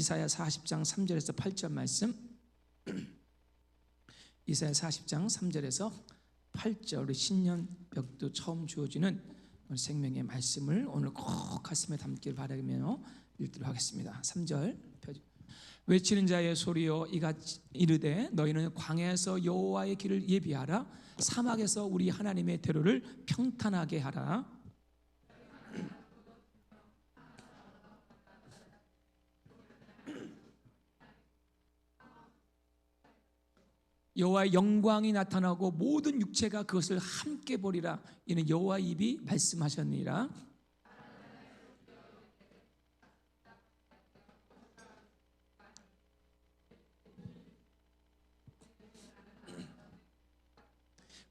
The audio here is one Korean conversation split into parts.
이사야 40장 3절에서 8절 말씀. 이사야 40장 3절에서 8절, 우리 신년벽도 처음 주어지는 생명의 말씀을 오늘 꼭 가슴에 담기를 바라며 읽도록 하겠습니다. 3절 외치는 자의 소리여 이같이 이르되 너희는 광야에서 여호와의 길을 예비하라. 사막에서 우리 하나님의 대로를 평탄하게 하라. 여호와의 영광이 나타나고 모든 육체가 그것을 함께 보리라. 이는 여호와의 입이 말씀하셨느니라.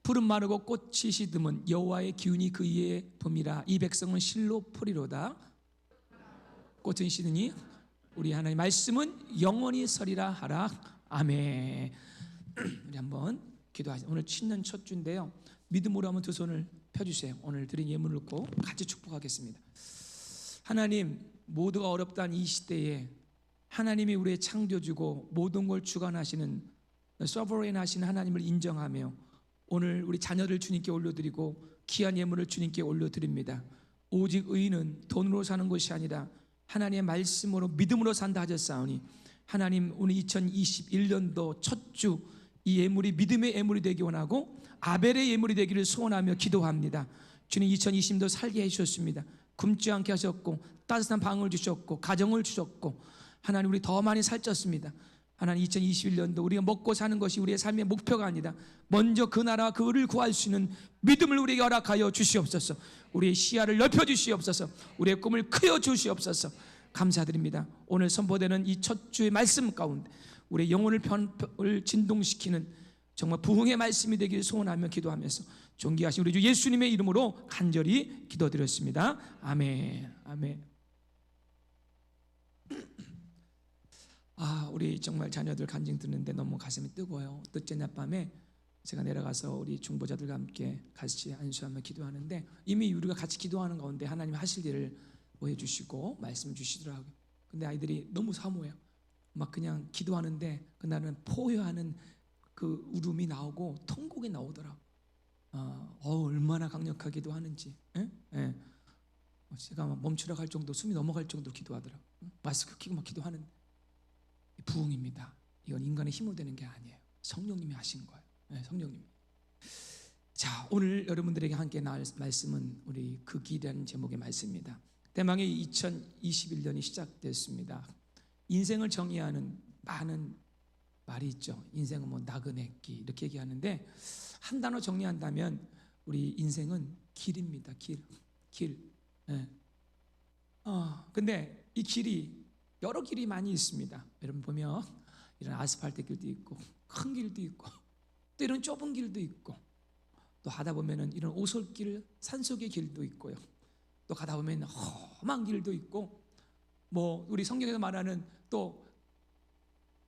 푸른 마르고 꽃이 시듬은 여호와의 기운이 그 위에 봄이라. 이 백성은 실로 풀이로다. 꽃은 시드니 우리 하나님 말씀은 영원히 서리라 하라. 아멘. 우리 한번 기도하자. 오늘 신년 첫 주인데요, 믿음으로 한번 두 손을 펴주세요. 오늘 드린 예물을 놓고 같이 축복하겠습니다. 하나님, 모두가 어렵다는 이 시대에 하나님이 우리의 창조주고 모든 걸 주관하시는 서버레인 하신 하나님을 인정하며 오늘 우리 자녀들 주님께 올려드리고 귀한 예물을 주님께 올려드립니다. 오직 의인은 돈으로 사는 것이 아니라 하나님의 말씀으로 믿음으로 산다 하셨사오니 하나님, 오늘 2021년도 첫 주 이 예물이 믿음의 예물이 되기 원하고 아벨의 예물이 되기를 소원하며 기도합니다. 주님, 2020년도 살게 해주셨습니다. 굶지 않게 하셨고 따뜻한 방을 주셨고 가정을 주셨고 하나님, 우리 더 많이 살쪘습니다. 하나님, 2021년도 우리가 먹고 사는 것이 우리의 삶의 목표가 아니라 먼저 그 나라와 그 의를 구할 수 있는 믿음을 우리에게 허락하여 주시옵소서. 우리의 시야를 넓혀 주시옵소서. 우리의 꿈을 크여 주시옵소서. 감사드립니다. 오늘 선포되는 이 첫 주의 말씀 가운데 우리의 영혼을 진동시키는 정말 부흥의 말씀이 되기를 소원하며 기도하면서 존귀하신 우리 주 예수님의 이름으로 간절히 기도드렸습니다. 아멘. 아멘. 우리 정말 자녀들 간증 듣는데 너무 가슴이 뜨거워요. 첫째 날 밤에 제가 내려가서 우리 중보자들과 함께 같이 안수하며 기도하는데 이미 우리가 같이 기도하는 가운데 하나님 하실 일을 보여주시고 말씀 주시더라고요. 근데 아이들이 너무 사모해요. 막 그냥 기도하는데 그날은 포효하는 그 울음이 나오고 통곡이 나오더라고요. 얼마나 강력하게 기도하는지. 제가 막 멈추러 갈 정도, 숨이 넘어갈 정도로 기도하더라고요. 마스크 끼고 막 기도하는데 부흥입니다. 이건 인간의 힘으로 되는 게 아니에요. 성령님이 하신 거예요. 성령님. 자, 오늘 여러분들에게 함께 나눌 말씀은 우리 그 길이라는 제목의 말씀입니다. 대망의 2021년이 시작됐습니다. 인생을 정의하는 많은 말이 있죠. 인생은 뭐 나그네길 이렇게 얘기하는데 한 단어 정리한다면 우리 인생은 길입니다. 길. 근데 이 길이 여러 길이 많이 있습니다. 여러분 보면 이런 아스팔트 길도 있고 큰 길도 있고 또 이런 좁은 길도 있고 또 하다 보면은 이런 오솔길, 산속의 길도 있고요. 또 가다 보면 험한 길도 있고 뭐 우리 성경에서 말하는 또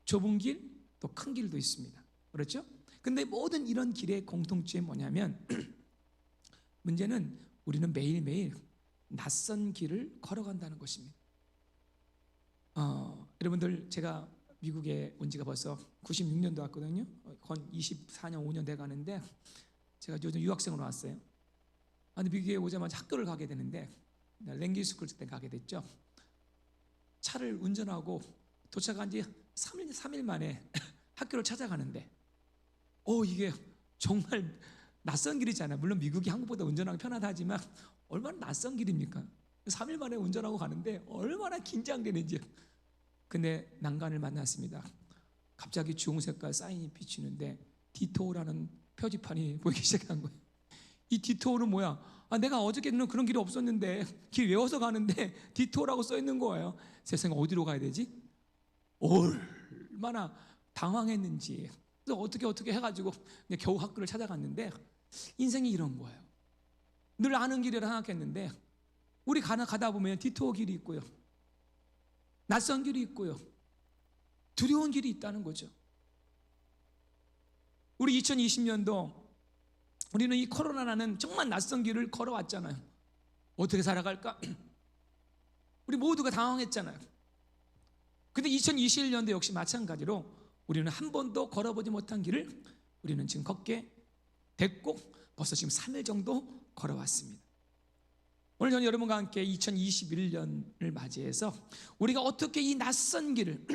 좁은 길, 또 큰 길도 있습니다. 그렇죠? 근데 모든 이런 길의 공통점이 뭐냐면 문제는 우리는 매일매일 낯선 길을 걸어간다는 것입니다. 여러분들, 제가 미국에 온 지가 벌써 96년도 왔거든요. 건 24년 5년 돼 가는데 제가 요즘 유학생으로 왔어요. 근데 미국에 오자마자 학교를 가게 되는데 랭귀지 스쿨 때 가게 됐죠. 차를 운전하고 도착한 지 3일 만에 학교를 찾아가는데 이게 정말 낯선 길이잖아요. 물론 미국이 한국보다 운전하기 편하다 하지만 얼마나 낯선 길입니까? 3일 만에 운전하고 가는데 얼마나 긴장되는지. 근데 난간을 만났습니다. 갑자기 주홍색깔 사인이 비치는데 디토우라는 표지판이 보이기 시작한 거예요. 이 디토우는 뭐야? 내가 어저께는 그런 길이 없었는데 길 외워서 가는데 디토우라고 써 있는 거예요. 세상에 어디로 가야 되지? 얼마나 당황했는지. 그래서 어떻게 해가지고 겨우 학교를 찾아갔는데 인생이 이런 거예요. 늘 아는 길이라 생각했는데 우리 가다 보면 디토우 길이 있고요, 낯선 길이 있고요, 두려운 길이 있다는 거죠. 우리 2020년도 우리는 이 코로나라는 정말 낯선 길을 걸어왔잖아요. 어떻게 살아갈까? 우리 모두가 당황했잖아요. 근데 2021년도 역시 마찬가지로 우리는 한 번도 걸어보지 못한 길을 우리는 지금 걷게 됐고 벌써 지금 3일 정도 걸어왔습니다. 오늘 저는 여러분과 함께 2021년을 맞이해서 우리가 어떻게 이 낯선 길을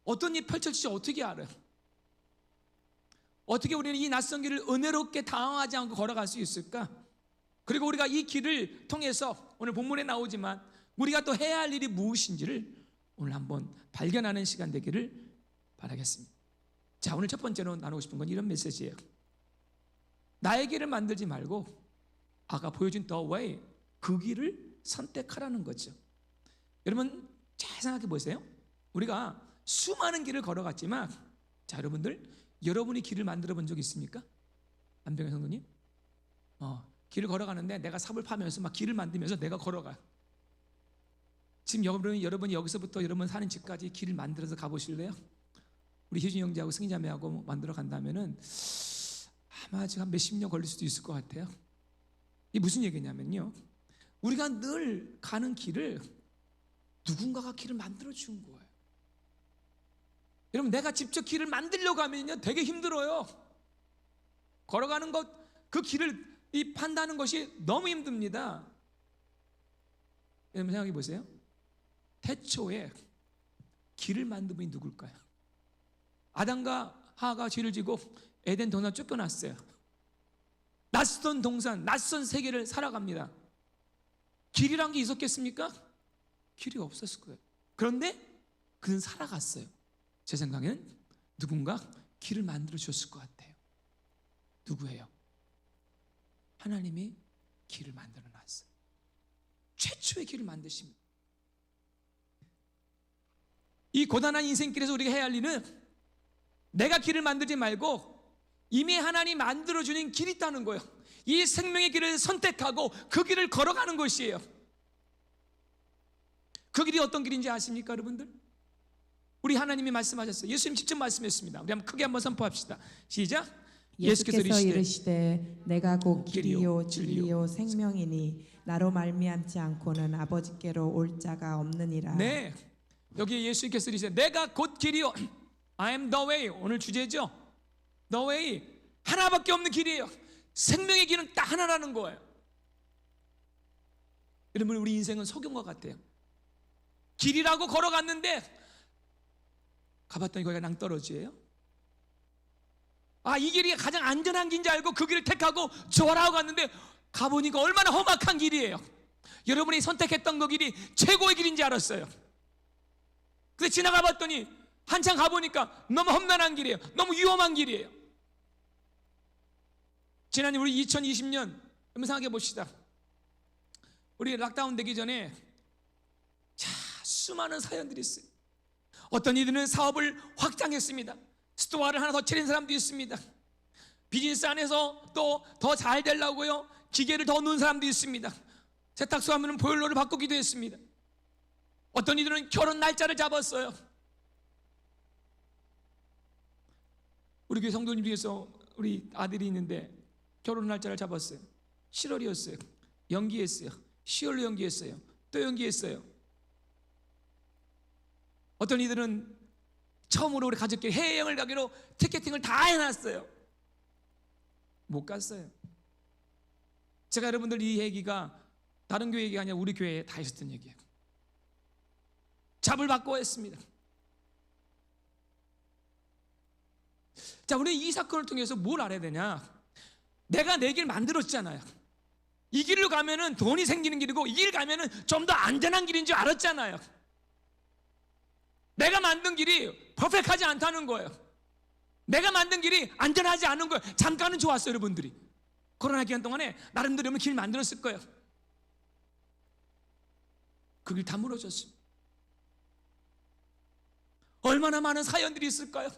어떤 일이 펼쳐질지 어떻게 알아요? 어떻게 우리는 이 낯선 길을 은혜롭게 당황하지 않고 걸어갈 수 있을까? 그리고 우리가 이 길을 통해서 오늘 본문에 나오지만 우리가 또 해야 할 일이 무엇인지를 오늘 한번 발견하는 시간 되기를 바라겠습니다. 자, 오늘 첫 번째로 나누고 싶은 건 이런 메시지예요. 나의 길을 만들지 말고 아까 보여준 The Way, 그 길을 선택하라는 거죠. 여러분 잘 생각해 보세요. 우리가 수많은 길을 걸어갔지만, 자, 여러분이 길을 만들어 본 적 있습니까? 안병현 성도님? 길을 걸어가는데 내가 삽을 파면서 막 길을 만들면서 내가 걸어가. 지금 여러분이 여기서부터 여러분 사는 집까지 길을 만들어서 가보실래요? 우리 희준 형제하고 승희자매하고 만들어 간다면은 아마 지금 한 몇십 년 걸릴 수도 있을 것 같아요. 이게 무슨 얘기냐면요, 우리가 늘 가는 길을 누군가가 길을 만들어 준 거예요. 여러분, 내가 직접 길을 만들려고 하면요 되게 힘들어요. 걸어가는 것, 그 길을 판다는 것이 너무 힘듭니다. 여러분 생각해 보세요. 태초에 길을 만든 분이 누굴까요? 아담과 하와가 죄를 지고 에덴 동산 쫓겨났어요. 낯선 동산, 낯선 세계를 살아갑니다. 길이란 게 있었겠습니까? 길이 없었을 거예요. 그런데 그는 살아갔어요. 제 생각에는 누군가 길을 만들어 줬을 것 같아요. 누구예요? 하나님이 길을 만들어 놨어요. 최초의 길을 만드십니다. 이 고단한 인생길에서 우리가 해야 할 일은 내가 길을 만들지 말고 이미 하나님 만들어주는 길이 있다는 거예요. 이 생명의 길을 선택하고 그 길을 걸어가는 것이에요. 그 길이 어떤 길인지 아십니까, 여러분들? 우리 하나님이 말씀하셨어요. 예수님 직접 말씀했습니다. 우리 한번 크게 한번 선포합시다. 시작. 예수께서 이르시되 내가 곧 길이요 진리요 생명이니 나로 말미암지 않고는 아버지께로 올 자가 없느니라. 네, 여기 예수께서 이르시되 내가 곧 길이요, I am the way. 오늘 주제죠. The way, 하나밖에 없는 길이에요. 생명의 길은 딱 하나라는 거예요. 여러분, 우리 인생은 소경과 같아요. 길이라고 걸어갔는데 가봤더니 거기가 낭떠러지예요. 이 길이 가장 안전한 길인 줄 알고 그 길을 택하고 좋아라고 갔는데 가보니까 얼마나 험악한 길이에요. 여러분이 선택했던 그 길이 최고의 길인 줄 알았어요. 근데 지나가 봤더니 한참 가보니까 너무 험난한 길이에요. 너무 위험한 길이에요. 지난해 우리 2020년 한번 생각해 봅시다. 우리 락다운 되기 전에 수많은 사연들이 있어요. 어떤 이들은 사업을 확장했습니다. 스토어를 하나 더 차린 사람도 있습니다. 비즈니스 안에서 또 더 잘 되려고요 기계를 더 넣은 사람도 있습니다. 세탁소 하면 보일러를 바꾸기도 했습니다. 어떤 이들은 결혼 날짜를 잡았어요. 우리 교회 성도님 중에서 우리 아들이 있는데 결혼 날짜를 잡았어요. 7월이었어요. 연기했어요. 10월로 연기했어요. 또 연기했어요. 어떤 이들은 처음으로 우리 가족끼리 해외여행을 가기로 티켓팅을 다 해놨어요. 못 갔어요. 제가 여러분들 이 얘기가 다른 교회 얘기가 아니라 우리 교회에 다 있었던 얘기예요. 잡을 받고 했습니다. 자, 우리 이 사건을 통해서 뭘 알아야 되냐? 내가 내 길 만들었잖아요. 이 길로 가면은 돈이 생기는 길이고 이 길 가면은 좀 더 안전한 길인 줄 알았잖아요. 내가 만든 길이 퍼펙트하지 않다는 거예요. 내가 만든 길이 안전하지 않은 거예요. 잠깐은 좋았어요, 여러분들이. 코로나 기간 동안에 나름대로 길 만들었을 거예요. 그 길 다 무너졌습니다. 얼마나 많은 사연들이 있을까요?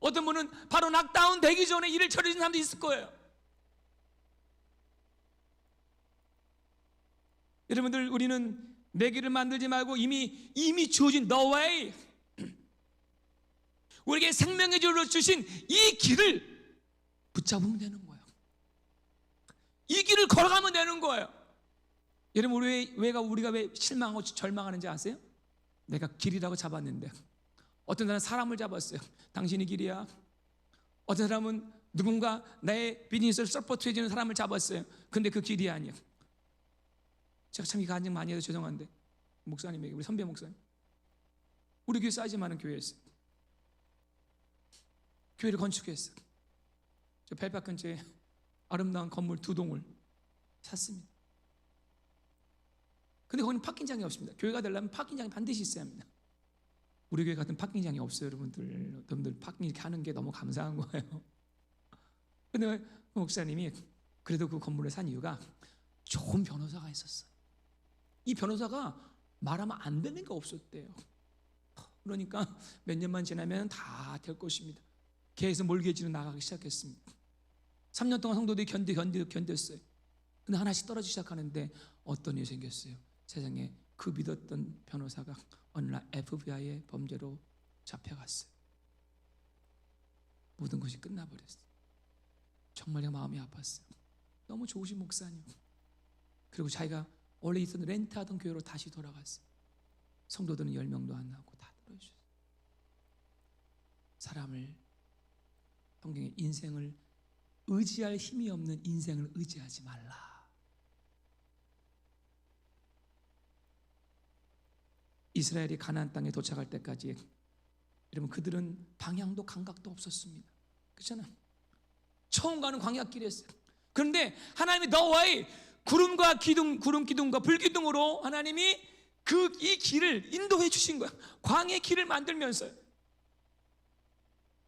어떤 분은 바로 락다운 되기 전에 일을 처리한 사람도 있을 거예요. 여러분들, 우리는 내 길을 만들지 말고 이미 주어진 the way, 우리에게 생명의 줄로 주신 이 길을 붙잡으면 되는 거예요. 이 길을 걸어가면 되는 거예요. 여러분, 우리가 왜 실망하고 절망하는지 아세요? 내가 길이라고 잡았는데 어떤 사람은 사람을 잡았어요. 당신이 길이야. 어떤 사람은 누군가 나의 비즈니스를 서포트해주는 사람을 잡았어요. 근데 그 길이 아니야. 제가 참 이 간증 많이 해서 죄송한데 목사님에게, 우리 선배 목사님, 우리 교회 사이즈 많은 교회였어요. 교회를 건축했어요. 저 벨팍 근처에 아름다운 건물 2동을 샀습니다. 근데 거기는 파킹장이 없습니다. 교회가 되려면 파킹장이 반드시 있어야 합니다. 우리 교회 같은 파킹장이 없어요. 여러분들 파킹 이렇게 하는 게 너무 감사한 거예요. 근데 목사님이 그래도 그 건물을 산 이유가 좋은 변호사가 있었어요. 이 변호사가 말하면 안 되는 게 없었대요. 그러니까 몇 년만 지나면 다 될 것입니다. 계속 몰개지로 나가기 시작했습니다. 3년 동안 성도들이 견뎠어요. 근데 하나씩 떨어지기 시작하는데 어떤 일이 생겼어요. 세상에 그 믿었던 변호사가 어느 날 FBI의 범죄로 잡혀갔어요. 모든 것이 끝나버렸어요. 정말 마음이 아팠어요. 너무 좋으신 목사님. 그리고 자기가 원래 있던 렌트하던 교회로 다시 돌아갔어요. 성도들은 10명도 안 나오고 다 떨어졌어요. 사람을, 성경에 인생을 의지할 힘이 없는 인생을 의지하지 말라. 이스라엘이 가나안 땅에 도착할 때까지 여러분 그들은 방향도 감각도 없었습니다. 그렇잖아요. 처음 가는 광야길이었어요. 그런데 하나님이 너와의 구름과 기둥, 구름 기둥과 불 기둥으로 하나님이 이 길을 인도해 주신 거야. 광야의 길을 만들면서요.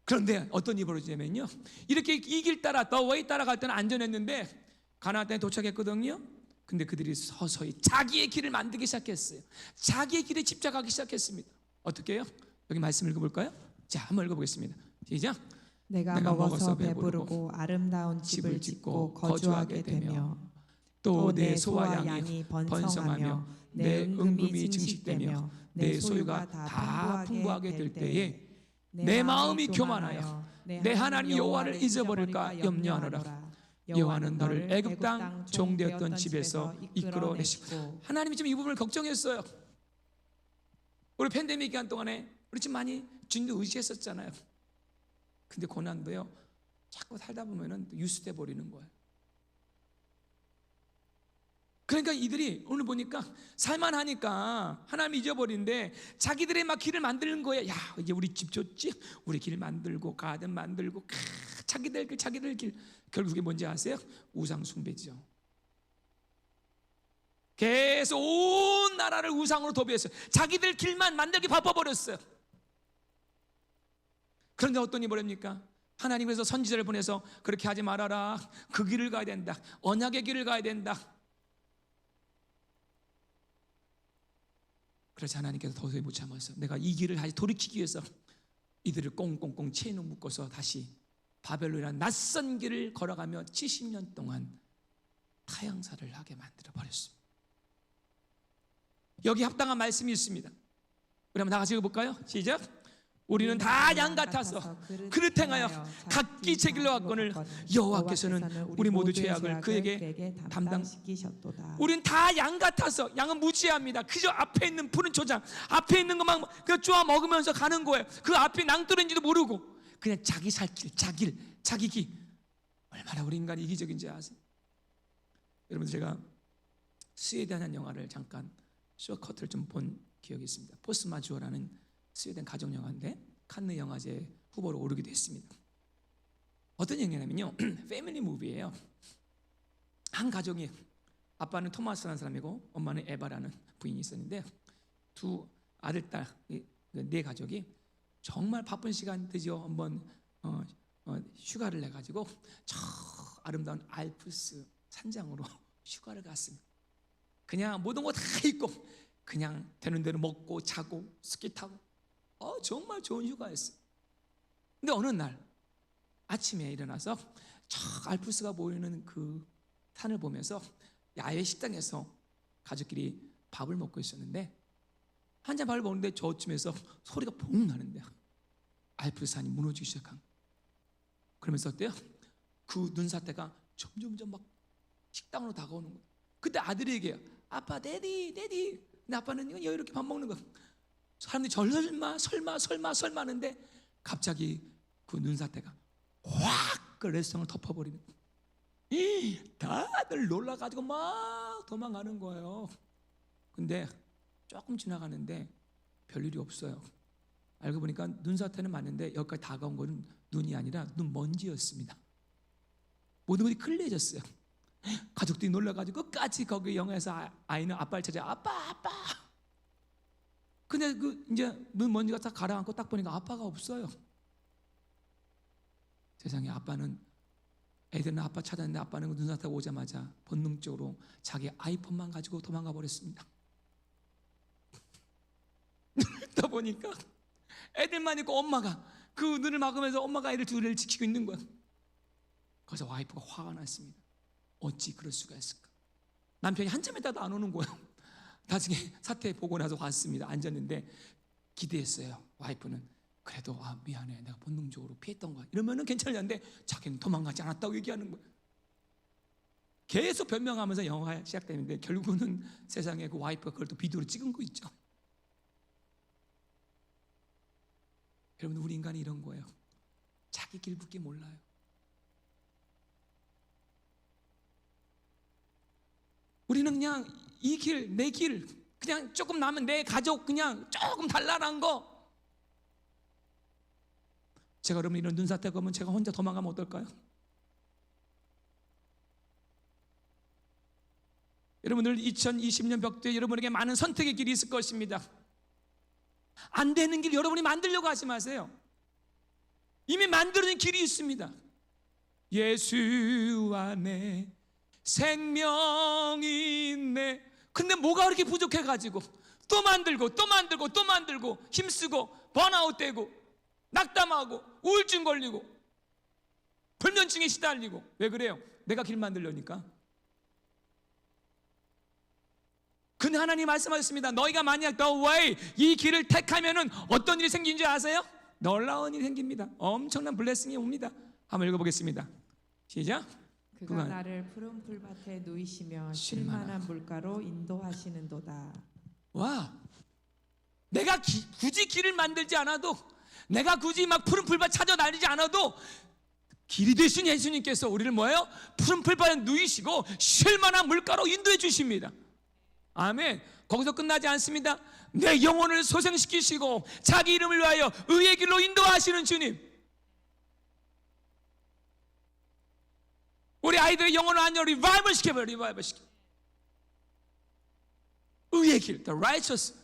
그런데 어떤 일이 벌어지냐면요, 이렇게 이 길 따라 너와의 따라갈 때는 안전했는데 가나안 땅에 도착했거든요. 근데 그들이 서서히 자기의 길을 만들기 시작했어요. 자기의 길에 집착하기 시작했습니다. 어떻게 해요? 여기 말씀 읽어볼까요? 자, 한번 읽어보겠습니다. 시작. 내가 먹어서 배부르고 아름다운 집을 짓고 거주하게 되며 또 내 소와 양이 번성하며 내 은금이 증식되며 내 소유가 다 풍부하게 될 때에 내 마음이 교만하여 내 하나님 여호와를 잊어버릴까 염려하노라. 여호와는 너를 애굽 땅 종되었던 집에서 이끌어내시고. 하나님이 지금 이 부분을 걱정했어요. 우리 팬데믹 기간 동안에 우리 지금 많이 주님도 의지했었잖아요. 근데 고난도요, 자꾸 살다 보면은 유스돼 버리는 거예요. 그러니까 이들이 오늘 보니까 살만하니까 하나님 잊어버린데 자기들의 막 길을 만드는 거예요. 야, 이제 우리 집 좋지? 우리 길 만들고 가든 만들고 자기들 길. 결국에 뭔지 아세요? 우상 숭배죠. 계속 온 나라를 우상으로 도배했어요. 자기들 길만 만들기 바빠버렸어요. 그런데 어떤 일이 벌입니까? 하나님께서 선지자를 보내서 그렇게 하지 말아라. 그 길을 가야 된다. 언약의 길을 가야 된다. 그래서 하나님께서 도저히 못 참아서 내가 이 길을 다시 돌이키기 위해서 이들을 꽁꽁꽁 체인으로 묶어서 다시 바벨론이라는 낯선 길을 걸어가며 70년 동안 타향사를 하게 만들어 버렸습니다. 여기 합당한 말씀이 있습니다. 우리 한번 다 같이 읽어볼까요? 시작. 우리는 다 양 같아서 그릇 행하여 각기 제 길로 갔거늘 여호와께서는 우리 모두 죄악을 그에게 담당시키셨도다. 우리는 다 양 같아서, 양은 무지합니다. 그저 앞에 있는 푸른 초장, 앞에 있는 것만 쪼아 먹으면서 가는 거예요. 그 앞에 낭떠러지도 모르고 그냥 자기 살 길, 자기 길. 얼마나 우리 인간이 이기적인지 아세요? 여러분, 제가 스웨덴 영화를 잠깐 쇼커트를 좀 본 기억이 있습니다. 포스마주어라는 스웨덴 가족 영화인데 칸느 영화제 후보로 오르기도 했습니다. 어떤 영화냐면요, 패밀리 무비예요. 한 가족이, 아빠는 토마스라는 사람이고 엄마는 에바라는 부인이 있었는데 두 아들, 딸, 네 가족이 정말 바쁜 시간 드디어 한번 휴가를 내가지고 저 아름다운 알프스 산장으로 휴가를 갔습니다. 그냥 모든 거 다 있고 그냥 되는 대로 먹고 자고 스키 타고 정말 좋은 휴가였어요. 근데 어느 날 아침에 일어나서 저 알프스가 보이는 그 산을 보면서 야외 식당에서 가족끼리 밥을 먹고 있었는데 한잔 밥을 먹는데 저쯤에서 소리가 봉 나는데 알프스 산이 무너지기 시작한. 그러면서 어때요? 그 눈사태가 점점점 막 식당으로 다가오는 거예요. 그때 아들이 얘기해요. 아빠, 데디. 근데 아빠는 이렇게 밥 먹는 거야. 사람들이 설마 하는데 갑자기 그 눈사태가 확 그 레스토랑을 덮어버리는 거예요. 다들 놀라가지고 막 도망가는 거예요. 근데 조금 지나가는데 별일이 없어요. 알고 보니까 눈사태는 맞는데 여기까지 다가온 거는 눈이 아니라 눈먼지였습니다. 모든 것이 클리해졌어요. 가족들이 놀라가지고 끝까지 거기 영화에서 아이는 아빠를 찾아 아빠. 근데 그 이제 눈먼지가 딱 가라앉고 딱 보니까 아빠가 없어요. 세상에, 아빠는, 애들은 아빠 찾았는데 아빠는 눈사태가 오자마자 본능적으로 자기 아이폰만 가지고 도망가 버렸습니다. 눈을 떠 보니까 애들만 있고 엄마가 그 눈을 막으면서 엄마가 애들 둘을 지키고 있는 거야. 그래서 와이프가 화가 났습니다. 어찌 그럴 수가 있을까? 남편이 한참 있다도 안 오는 거예요. 나중에 사태 보고 나서 왔습니다. 앉았는데 기대했어요. 와이프는 그래도 미안해, 내가 본능적으로 피했던 거야 이러면은 괜찮은데 자기는 도망가지 않았다고 얘기하는 거예요. 계속 변명하면서 영화가 시작되는데 결국은 세상에 그 와이프가 그걸 또 비디오로 찍은 거 있죠. 여러분, 우리 인간이 이런 거예요. 자기 길밖에 몰라요. 우리는 그냥 이 길, 내 길, 그냥 조금 남은 내 가족, 그냥 조금 단란한 거. 제가 여러분 이런 눈사태가 오면 제가 혼자 도망가면 어떨까요? 여러분들 2020년 벽두에 여러분에게 많은 선택의 길이 있을 것입니다. 안 되는 길 여러분이 만들려고 하지 마세요. 이미 만들어진 길이 있습니다. 예수 안에 생명이 있네. 근데 뭐가 그렇게 부족해가지고 또 만들고 힘쓰고 번아웃 되고 낙담하고 우울증 걸리고 불면증에 시달리고. 왜 그래요? 내가 길 만들려니까. 근데 하나님 말씀하셨습니다. 너희가 만약 the way, 이 길을 택하면은 어떤 일이 생기는 줄 아세요? 놀라운 일이 생깁니다. 엄청난 블레싱이 옵니다. 한번 읽어보겠습니다. 시작. 그가 나를 푸른 풀밭에 누이시며 쉴만한 물가로 인도하시는도다. 와, 내가 굳이 길을 만들지 않아도, 내가 굳이 막 푸른 풀밭 찾아다니지 않아도 길이 되신 예수님께서 우리를 뭐예요? 푸른 풀밭에 누이시고 쉴만한 물가로 인도해 주십니다. 아멘. 거기서 끝나지 않습니다. 내 영혼을 소생시키시고 자기 이름을 위하여 의의 길로 인도하시는 주님. 우리 아이들의 영혼을 완전히 리바이벌 시켜봐요. 리바이벌 시켜. 의의 길, the righteous.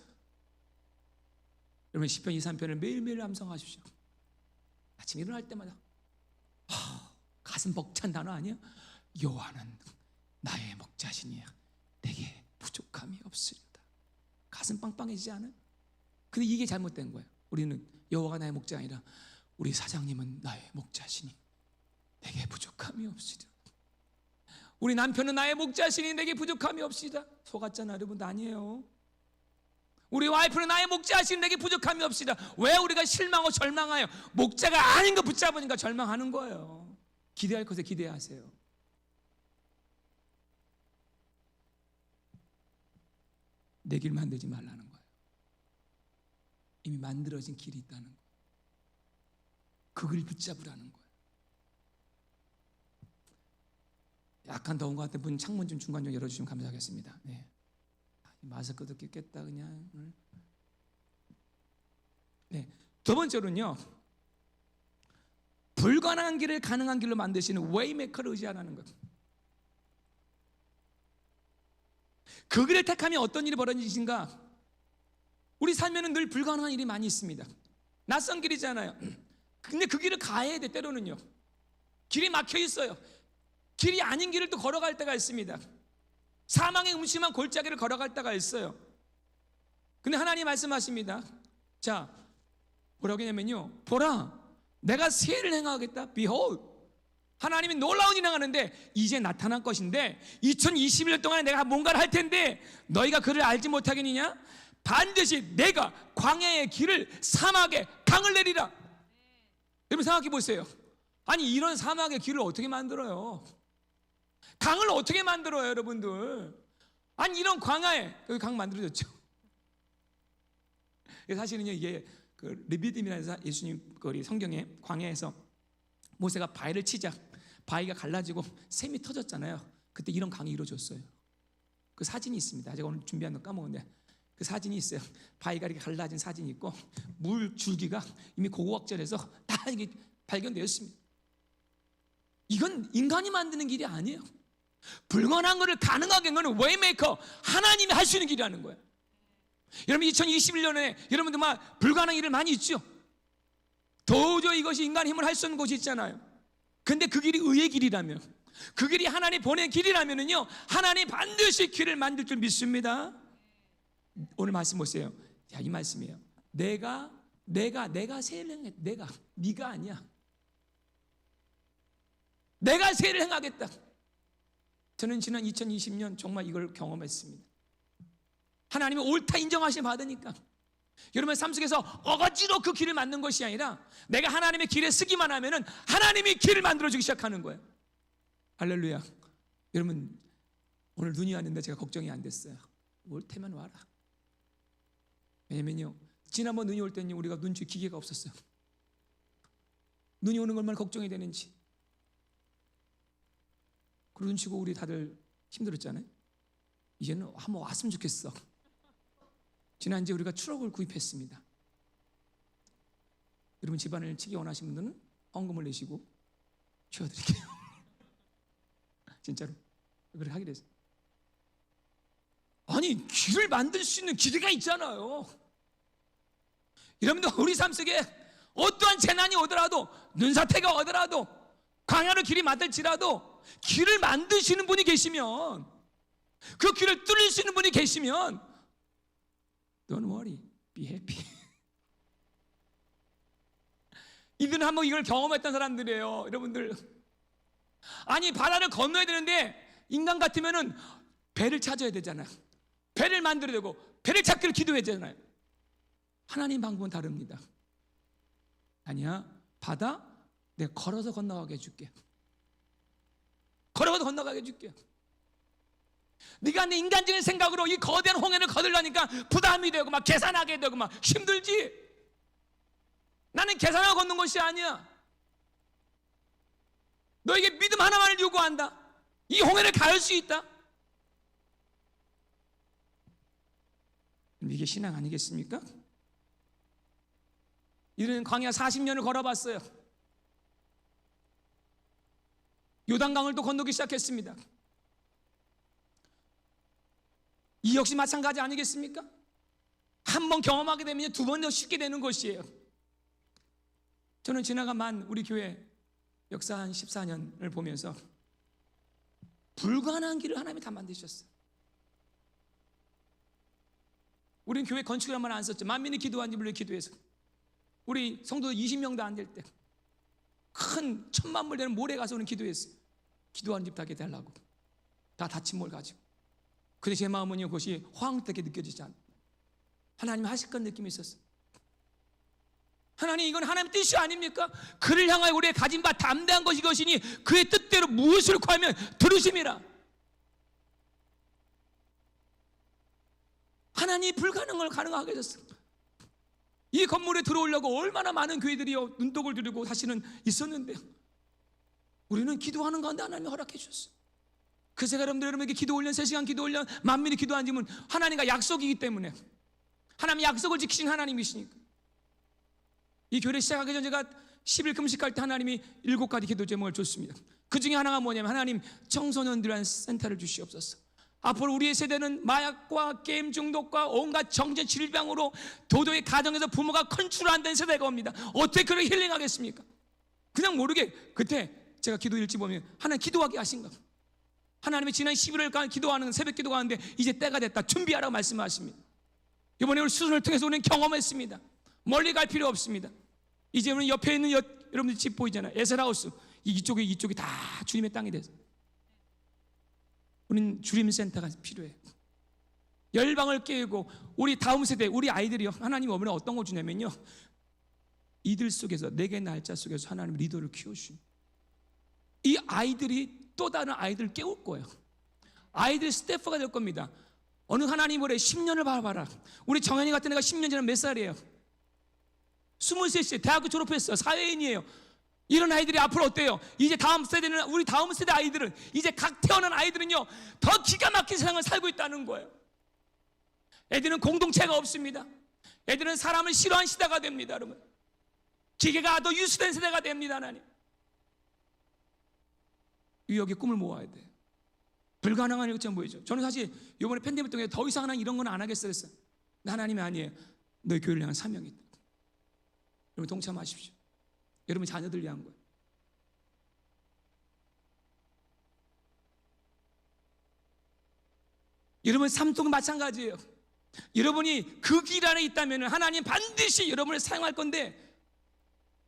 여러분 시편 2, 3편을 매일매일 암송하십시오. 아침 일어날 때마다 가슴 벅찬 단어 아니에요? 여호와는 나의 목자시니야 내게 부족함이 없으리로다. 가슴 빵빵해지지 않아요? 근데 이게 잘못된 거예요. 우리는 여호와가 나의 목자가 아니라 우리 사장님은 나의 목자시니 내게 부족함이 없으리로다. 우리 남편은 나의 목자시니 내게 부족함이 없으리다. 속았잖아 여러분. 아니에요. 우리 와이프는 나의 목자시니 내게 부족함이 없으리다. 왜 우리가 실망하고 절망하여 목자가 아닌 거 붙잡으니까 절망하는 거예요. 기대할 것에 기대하세요. 내 길 만들지 말라는 거예요. 이미 만들어진 길이 있다는 거예요. 그 길 붙잡으라는 거예요. 약간 더운 것 같은데 문 창문 좀 중간 좀 열어주시면 감사하겠습니다. 네. 마스크도 꼈겠다 그냥. 네. 두 번째로는요, 불가능한 길을 가능한 길로 만드시는 웨이메이커를 의지하라는 것. 그 길을 택하면 어떤 일이 벌어지신가? 우리 삶에는 늘 불가능한 일이 많이 있습니다. 낯선 길이잖아요. 근데 그 길을 가야 돼. 때로는요 길이 막혀 있어요. 길이 아닌 길을 또 걸어갈 때가 있습니다. 사망의 음침한 골짜기를 걸어갈 때가 있어요. 근데 하나님 말씀하십니다. 자, 뭐라고 하냐면요, 보라 내가 새 일을 행하겠다. Behold, 하나님이 놀라운 일을 행하는데 이제 나타날 것인데 2021년 동안에 내가 뭔가를 할 텐데 너희가 그를 알지 못하겠느냐? 반드시 내가 광야의 길을 사막에 강을 내리라. 여러분 생각해 보세요. 아니 이런 사막의 길을 어떻게 만들어요? 강을 어떻게 만들어요 여러분들? 아니 이런 광야에, 여기 강 만들어졌죠. 사실은요 이게 그 르비딤이라는 예수님 거리 성경에 광야에서 모세가 바위를 치자 바위가 갈라지고 샘이 터졌잖아요. 그때 이런 강이 이루어졌어요. 그 사진이 있습니다. 제가 오늘 준비한 거 까먹었는데 그 사진이 있어요. 바위가 이렇게 갈라진 사진이 있고 물 줄기가 이미 고고학절에서 다 이게 발견되었습니다. 이건 인간이 만드는 길이 아니에요. 불가능한 것을 가능하게 한 것은 웨이메이커 하나님이 할 수 있는 길이라는 거예요. 여러분 2021년에 여러분들 막 불가능한 일을 많이 있죠. 도저히 이것이 인간의 힘을 할 수 없는 곳이 있잖아요. 근데 그 길이 의의 길이라면, 그 길이 하나님 보낸 길이라면은요 하나님 반드시 길을 만들 줄 믿습니다. 오늘 말씀 보세요. 자, 이 말씀이에요. 내가 세를 행해. 네가 아니야. 내가 세를 행하겠다. 저는 지난 2020년 정말 이걸 경험했습니다. 하나님이 옳다 인정하심 받으니까 여러분 삶 속에서 억지로 그 길을 만든 것이 아니라 내가 하나님의 길에 서기만 하면은 하나님이 길을 만들어주기 시작하는 거예요. 할렐루야. 여러분 오늘 눈이 왔는데 제가 걱정이 안 됐어요. 올 테면 와라. 왜냐면요 지난번 눈이 올 때는 우리가 눈치 기계가 없었어요. 눈이 오는 것만 걱정이 되는지. 그리고 눈치고 우리 다들 힘들었잖아요. 이제는 한번 왔으면 좋겠어. 지난주에 우리가 트럭을 구입했습니다. 여러분 집안을 치기 원하시는 분들은 헌금을 내시고 치워드릴게요. 진짜로 그렇게 하게 됐어요. 아니 길을 만들 수 있는 기계가 있잖아요. 여러분들 우리 삶 속에 어떠한 재난이 오더라도 눈사태가 오더라도 광야로 길이 막힐지라도 길을 만드시는 분이 계시면 그 길을 뚫을 수 있는 분이 계시면 Don't worry, be happy. 이들은 한번 이걸 경험했던 사람들이에요. 여러분들 아니 바다를 건너야 되는데 인간 같으면은 배를 찾아야 되잖아요. 배를 만들어야 되고 배를 찾기를 기도해야 되잖아요. 하나님 방법은 다릅니다. 아니야 바다 내가 걸어서 건너가게 해줄게. 걸어서 건너가게 해줄게. 네가 내 인간적인 생각으로 이 거대한 홍해를 거들려니까 부담이 되고 막 계산하게 되고 막 힘들지. 나는 계산하고 걷는 것이 아니야. 너에게 믿음 하나만을 요구한다. 이 홍해를 가을 수 있다. 이게 신앙 아니겠습니까? 이들은 광야 40년을 걸어봤어요. 요단강을 또 건너기 시작했습니다. 이 역시 마찬가지 아니겠습니까? 한 번 경험하게 되면 두 번 더 쉽게 되는 것이에요. 저는 지나간 우리 교회 역사 한 14년을 보면서 불가능한 길을 하나님이 다 만드셨어요. 우리는 교회 건축을 한 번 안 썼죠. 만민이 기도한 집을 기도해서 우리 성도 20명도 안 될 때 큰 1000만 불 되는 모래 가서 우리는 기도했어요. 기도하는 집 다게 되려고 다 다친 몰 가지고. 근데 제 마음은요 그것이 허황되게 느껴지지 않아요. 하나님 하실 건 느낌이 있었어요. 하나님 이건 하나님의 뜻이 아닙니까? 그를 향하여 우리의 가진 바 담대한 것이 이것이니 그의 뜻대로 무엇을 구하면 들으심이라. 하나님이 불가능한 걸 가능하게 해줬어요. 이 건물에 들어오려고 얼마나 많은 교회들이요 눈독을 들이고 사실은 있었는데 우리는 기도하는 가운데 하나님이 허락해 주셨어요. 그래서 여러분에게 기도 훈련 3시간 기도 훈련 만민이 기도 안 지면 하나님과 약속이기 때문에 하나님이 약속을 지키신 하나님이시니까. 이 교회 시작하기 전 제가 10일 금식할 때 하나님이 7가지 기도 제목을 줬습니다. 그 중에 하나가 뭐냐면 하나님 청소년들한 센터를 주시옵소서. 앞으로 우리의 세대는 마약과 게임 중독과 온갖 정신 질병으로 도저히 가정에서 부모가 컨트롤 안 된 세대가 옵니다. 어떻게 그를 힐링하겠습니까? 그냥 모르게 그때 제가 기도 일지 보면 하나님 기도하게 하신가. 하나님이 지난 11월간 기도하는 새벽 기도가 하는데 이제 때가 됐다 준비하라고 말씀하십니다. 이번에 우리 수순을 통해서 우리는 경험했습니다. 멀리 갈 필요 없습니다. 이제 우리는 옆에 있는 여러분들 집 보이잖아요. 에셀하우스 이쪽이 다 주님의 땅이 돼서 우리는 주림센터가 필요해요. 열방을 깨우고 우리 다음 세대 우리 아이들이요 하나님이 어머니 어떤 거 주냐면요 이들 속에서 4개의 날짜 속에서 하나님 리더를 키워주신 이 아이들이 또 다른 아이들을 깨울 거예요. 아이들이 스태프가 될 겁니다. 어느 하나님 뭐래? 10년을 봐봐라. 우리 정현이 같은 애가 10년 전에 몇 살이에요? 23세, 대학교 졸업했어요. 사회인이에요. 이런 아이들이 앞으로 어때요? 이제 다음 세대는, 우리 다음 세대 아이들은, 이제 각 태어난 아이들은요, 더 기가 막힌 세상을 살고 있다는 거예요. 애들은 공동체가 없습니다. 애들은 사람을 싫어하는 시대가 됩니다, 여러분. 기계가 더 유수된 세대가 됩니다, 하나님. 여기 꿈을 모아야 돼요. 불가능한 일처럼 보이죠. 저는 사실 이번에 팬데믹 동안에 더 이상 이런 건 안 하겠어요. 하나님이 아니에요. 너희 교회를 향한 사명이 있다. 여러분 동참하십시오. 여러분 자녀들 위한 거예요. 여러분 삶 속은 마찬가지예요. 여러분이 그 길 안에 있다면 하나님 반드시 여러분을 사용할 건데,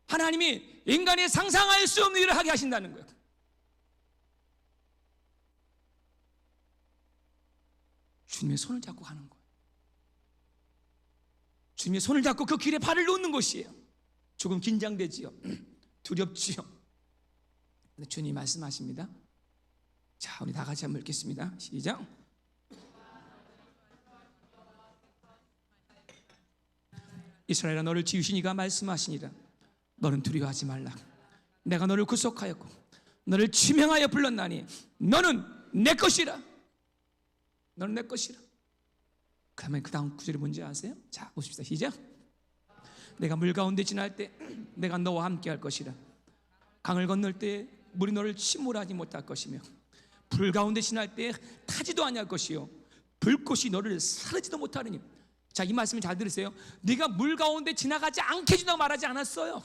하나님이 인간이 상상할 수 없는 일을 하게 하신다는 거예요. 주님의 손을 잡고 가는 거예요. 주님의 손을 잡고 그 길에 발을 놓는 것이에요. 조금 긴장되지요. 두렵지요. 근데 주님 말씀하십니다. 자, 우리 다 같이 한번 읽겠습니다. 시작. 이스라엘아, 너를 지으신 이가 말씀하시니라. 너는 두려워하지 말라. 내가 너를 구속하였고 너를 지명하여 불렀나니 너는 내 것이라. 너는 내 것이라. 그러면 그 다음 구절이 뭔지 아세요? 자, 보십시다. 시작. 내가 물 가운데 지날 때 내가 너와 함께 할 것이라. 강을 건널 때 물이 너를 침몰하지 못할 것이며 불 가운데 지날 때 타지도 아니할 것이요 불꽃이 너를 사르지도 못하리니. 자, 이 말씀을 잘 들으세요. 네가 물 가운데 지나가지 않게 해준다고 말하지 않았어요.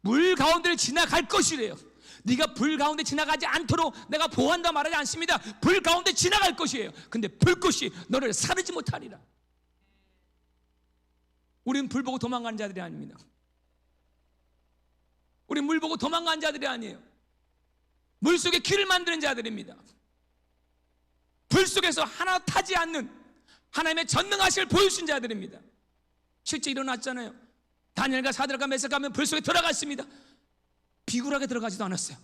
물 가운데를 지나갈 것이래요. 네가 불 가운데 지나가지 않도록 내가 보호한다 말하지 않습니다. 불 가운데 지나갈 것이에요. 근데 불꽃이 너를 사르지 못하리라. 우리는 불 보고 도망가는 자들이 아닙니다. 우리는 물 보고 도망가는 자들이 아니에요. 물 속에 길을 만드는 자들입니다. 불 속에서 하나 타지 않는 하나님의 전능하심을 보여주신 자들입니다. 실제 일어났잖아요. 다니엘과 사드락과 메삭 가면 불 속에 들어갔습니다. 비굴하게 들어가지도 않았어요.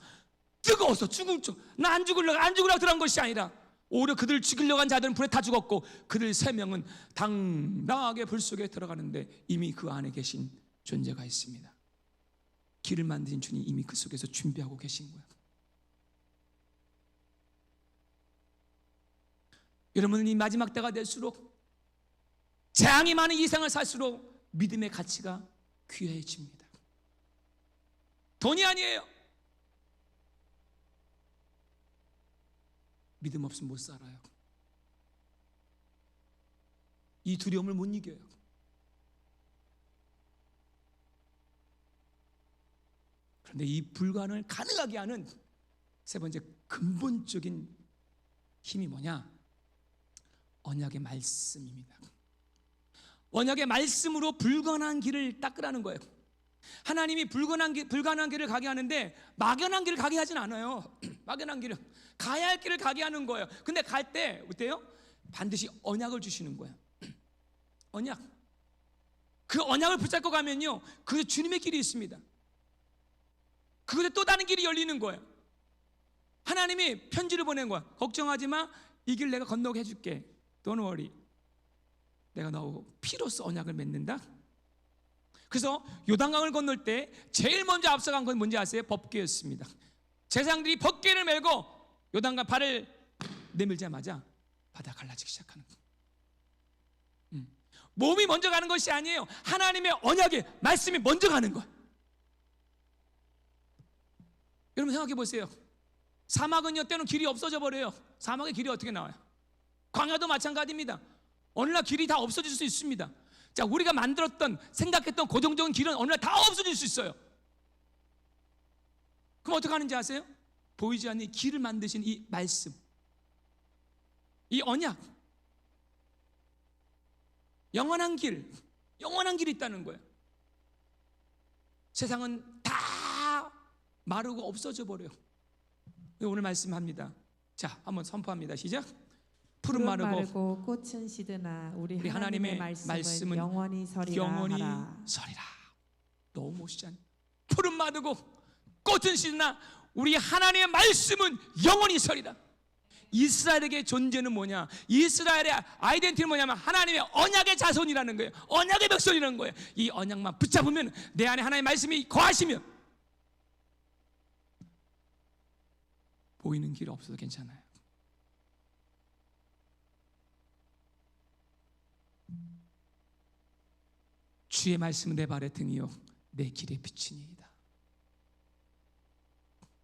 뜨거워서 죽을 줄, 나 안 죽으려고 들어간 것이 아니라 오히려 그들을 죽이려고 한 자들은 불에 타 죽었고, 그들 3명은 당당하게 불 속에 들어가는데 이미 그 안에 계신 존재가 있습니다. 길을 만드신 주님 이미 그 속에서 준비하고 계신 거예요. 여러분은 이 마지막 때가 될수록, 재앙이 많은 이 생을 살수록 믿음의 가치가 귀해집니다. 돈이 아니에요. 믿음 없으면 못 살아요. 이 두려움을 못 이겨요. 그런데 이 불가능을 가능하게 하는 세 번째 근본적인 힘이 뭐냐? 언약의 말씀입니다. 언약의 말씀으로 불가능한 길을 닦으라는 거예요. 하나님이 불가능한 길을 가게 하는데 막연한 길을 가게 하진 않아요. 막연한 길을, 가야 할 길을 가게 하는 거예요. 근데 갈 때 어때요? 반드시 언약을 주시는 거예요. 언약. 그 언약을 붙잡고 가면요, 그 주님의 길이 있습니다. 그곳에 또 다른 길이 열리는 거예요. 하나님이 편지를 보낸 거야. 걱정하지 마, 이 길 내가 건너게 해줄게. Don't worry. 내가 너하고 피로써 언약을 맺는다. 그래서 요단강을 건널 때 제일 먼저 앞서간 건 뭔지 아세요? 법궤였습니다. 제사장들이 법궤를 메고 요단강 발을 내밀자마자 바다가 갈라지기 시작하는 거예요. 몸이 먼저 가는 것이 아니에요. 하나님의 언약의 말씀이 먼저 가는 거예요. 여러분 생각해 보세요. 사막은요, 때는 길이 없어져 버려요. 사막의 길이 어떻게 나와요? 광야도 마찬가지입니다. 어느 날 길이 다 없어질 수 있습니다. 자, 우리가 만들었던, 생각했던 고정적인 길은 어느 날 다 없어질 수 있어요. 그럼 어떻게 하는지 아세요? 보이지 않는 길을 만드신 이 말씀, 이 언약, 영원한 길이 있다는 거예요. 세상은 다 마르고 없어져 버려요. 오늘 말씀합니다. 자, 한번 선포합니다. 시작. 푸른 마르고 꽃은 시드나 우리 하나님의 말씀은 영원히 서리라 하라. 너무 멋있잖아요. 푸른 마르고 꽃은 시드나 우리 하나님의 말씀은 영원히 서리라. 이스라엘에게 존재는 뭐냐? 이스라엘의 아이덴티티는 뭐냐면 하나님의 언약의 자손이라는 거예요. 언약의 백성이라는 거예요. 이 언약만 붙잡으면, 내 안에 하나님의 말씀이 거하시면 보이는 길 없어도 괜찮아요. 주의 말씀은 내 발의 등이요 내 길의 빛이니이다.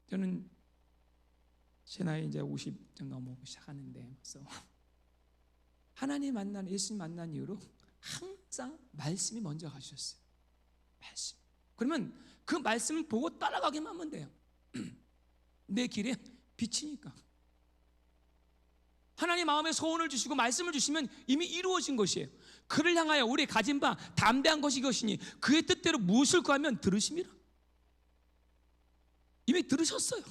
저는 제 나이 이제 50 좀 넘어오기 시작하는데, 그래서 하나님 만난, 예수님 만난 이후로 항상 말씀이 먼저 가주셨어요. 말씀. 그러면 그 말씀을 보고 따라가기만 하면 돼요. 내 길에 빛이니까. 하나님 마음에 소원을 주시고 말씀을 주시면 이미 이루어진 것이에요. 그를 향하여 우리 가진 바 담대한 것이 이것이니 그의 뜻대로 무엇을 구하면 들으심이라. 이미 들으셨어요.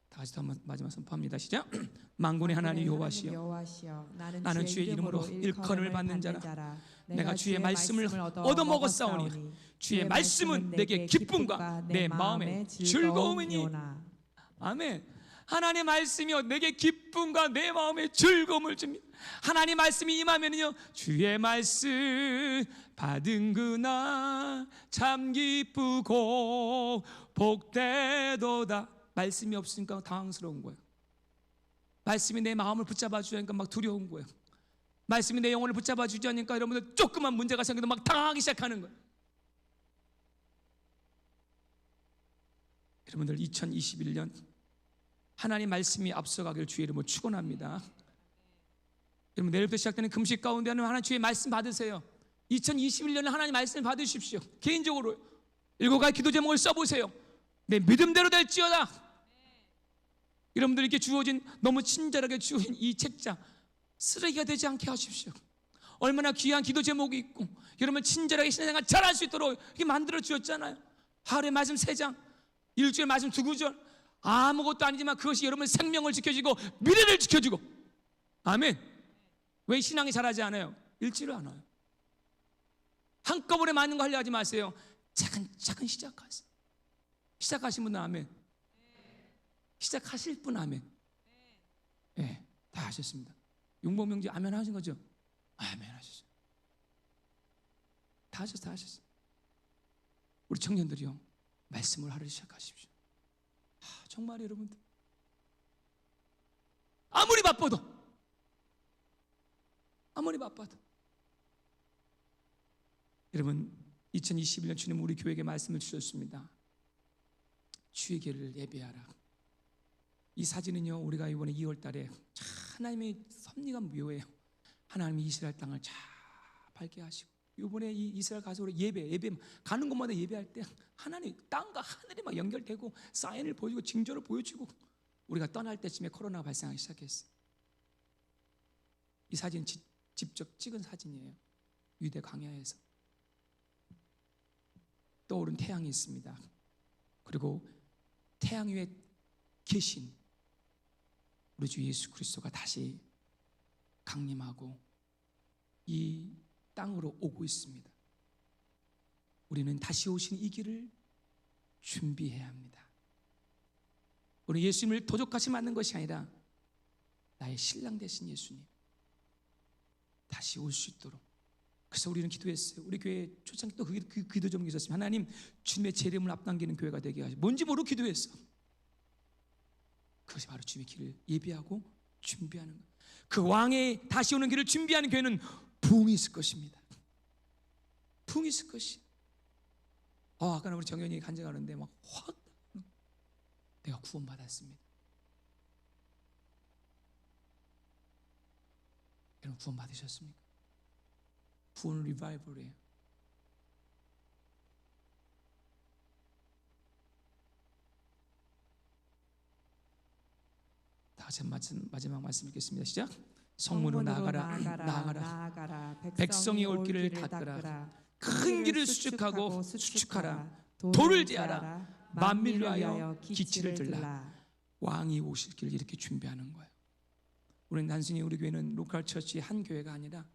다시 한번 마지막 선포합니다. 시작. 만군의 하나님 여호와시여, 나는 주의 이름으로 일컬음을 받는 자라. 내가 주의 말씀을 얻어먹었사오니 주의 말씀은 내게 기쁨과 내 마음의 즐거움이니오나. 아멘. 하나님의 말씀이요 내게 기쁨과 내 마음의 즐거움을 줍니다. 하나님 말씀이 임하면요 주의 말씀 받은 그날 참 기쁘고 복되도다. 말씀이 없으니까 당황스러운 거예요. 말씀이 내 마음을 붙잡아 주니까 막 두려운 거예요. 말씀이 내 영혼을 붙잡아 주지 않으니까 여러분들 조그만 문제가 생겨도 막 당황하기 시작하는 거예요. 여러분들 2021년 하나님 말씀이 앞서가길 주의 이름으로 축원합니다. 여러분 내일부터 시작되는 금식 가운데는 하나님 주의 말씀 받으세요. 2021년에 하나님 말씀을 받으십시오. 개인적으로 7가지 기도 제목을 써보세요. 내 믿음대로 될지어다. 여러분들에게 주어진, 너무 친절하게 주어진 이 책자 쓰레기가 되지 않게 하십시오. 얼마나 귀한 기도 제목이 있고 여러분 친절하게 신앙생활 잘할 수 있도록 이렇게 만들어 주었잖아요. 하루에 말씀 3장, 일주일에 말씀 2구절. 아무것도 아니지만 그것이 여러분의 생명을 지켜주고 미래를 지켜주고. 아멘. 왜 신앙이 잘하지 않아요? 읽지를 않아요. 한꺼번에 많은 거 하려 하지 마세요. 차근차근 시작하세요. 시작하신 분은 아멘. 시작하실 분 아멘. 네, 다 하셨습니다. 용복명지 아멘 하신 거죠? 아멘 하셨어요. 다 하셨어요. 우리 청년들이요 말씀을 하루 시작하십시오. 정말 여러분들 아무리 바빠도 여러분 2021년 주님 우리 교회에게 말씀을 주셨습니다. 주의 길을 예배하라. 이 사진은요 우리가 이번에 2월 달에 하나님의 섭리가 묘해요. 하나님이 이스라엘 땅을 잘 밝게 하시고 이번에 이 이스라엘 가서 우리 예배 가는 곳마다 예배할 때 하나님 땅과 하늘이 막 연결되고 사인을 보여주고 징조를 보여주고 우리가 떠날 때쯤에 코로나가 발생하기 시작했어요. 이 사진 직접 찍은 사진이에요. 유대 광야에서 떠오른 태양이 있습니다. 그리고 태양 위에 계신 우리 주 예수 그리스도가 다시 강림하고 이 땅으로 오고 있습니다. 우리는 다시 오신 이 길을 준비해야 합니다. 우리 예수님을 도적같이 맞는 것이 아니라 나의 신랑 되신 예수님 다시 올 수 있도록. 그래서 우리는 기도했어요. 우리 교회 초창기 또 그 기도 제목이 있었습니다. 하나님 주님의 재림을 앞당기는 교회가 되게 하시고 뭔지 모르고 기도했어. 그것이 바로 주님의 길을 예비하고 준비하는 것. 그 왕의 다시 오는 길을 준비하는 교회는 부흥이 있을 것입니다. 부흥이 있을 것이. 아까 우리 정연이 간증하는데 막 확 내가 구원받았습니다. 여러분 구원 받으셨습니까? 구원 리바이벌이에요. 다 같이 마지막 말씀 읽겠습니다. 시작. 성문으로 나아가라. 백성이 올 길을 닦으라. 큰 길을 수축하라. 돌을 제하라. 만민을 위하여 기치를 들라. 왕이 오실 길을 이렇게 준비하는 거예요. 우리는 단순히 우리 교회는 로컬 처치의 한 교회가 아니라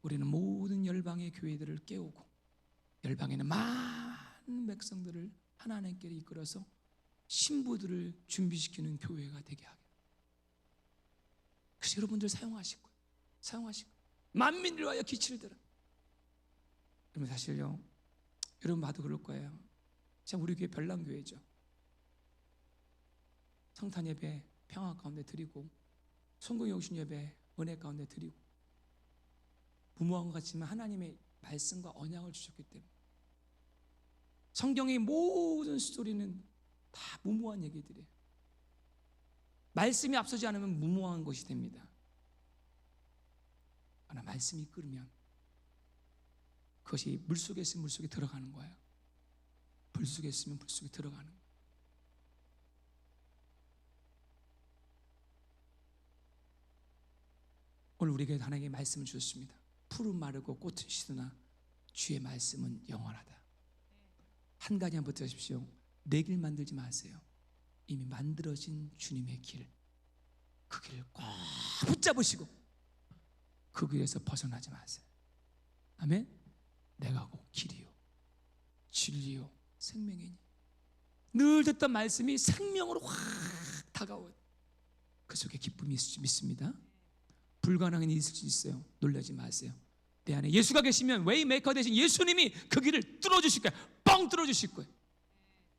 우리는 모든 열방의 교회들을 깨우고 열방에는 많은 많은 백성들을 하나님께로 이끌어서 신부들을 준비시키는 교회가 되게 하게. 그래서 여러분들 사용하실 거예요. 사용하실 거예요. 만민을 위하여 기치를 들어. 여러분 사실요, 여러분 봐도 그럴 거예요. 참 우리 교회 별난교회죠. 성탄 예배 평화 가운데 드리고, 성공 영신 예배 은혜 가운데 드리고, 무모한 것 같지만 하나님의 말씀과 언약을 주셨기 때문에 성경의 모든 스토리는 다 무모한 얘기들이에요. 말씀이 앞서지 않으면 무모한 것이 됩니다. 그러나 말씀이 끓으면 그것이 물속에 있으면 물속에 들어가는 거예요. 불 속에 있으면 불 속에 들어가는 거예요. 오늘 우리에게 하나님의 말씀을 주셨습니다. 풀은 마르고 꽃은 시드나 주의 말씀은 영원하다. 한 가지 한번 붙여주십시오. 내 길 만들지 마세요. 이미 만들어진 주님의 길, 그 길을 꼭 붙잡으시고 그 길에서 벗어나지 마세요. 아멘. 내가 곧 길이요 진리요 생명이니. 늘 듣던 말씀이 생명으로 확 다가와요. 그 속에 기쁨이 믿습니다. 불가능한 일이 있을 수 있어요. 놀라지 마세요. 내 안에 예수가 계시면 웨이메이커 되신 예수님이 그 길을 뚫어주실 거예요. 뻥 뚫어주실 거예요.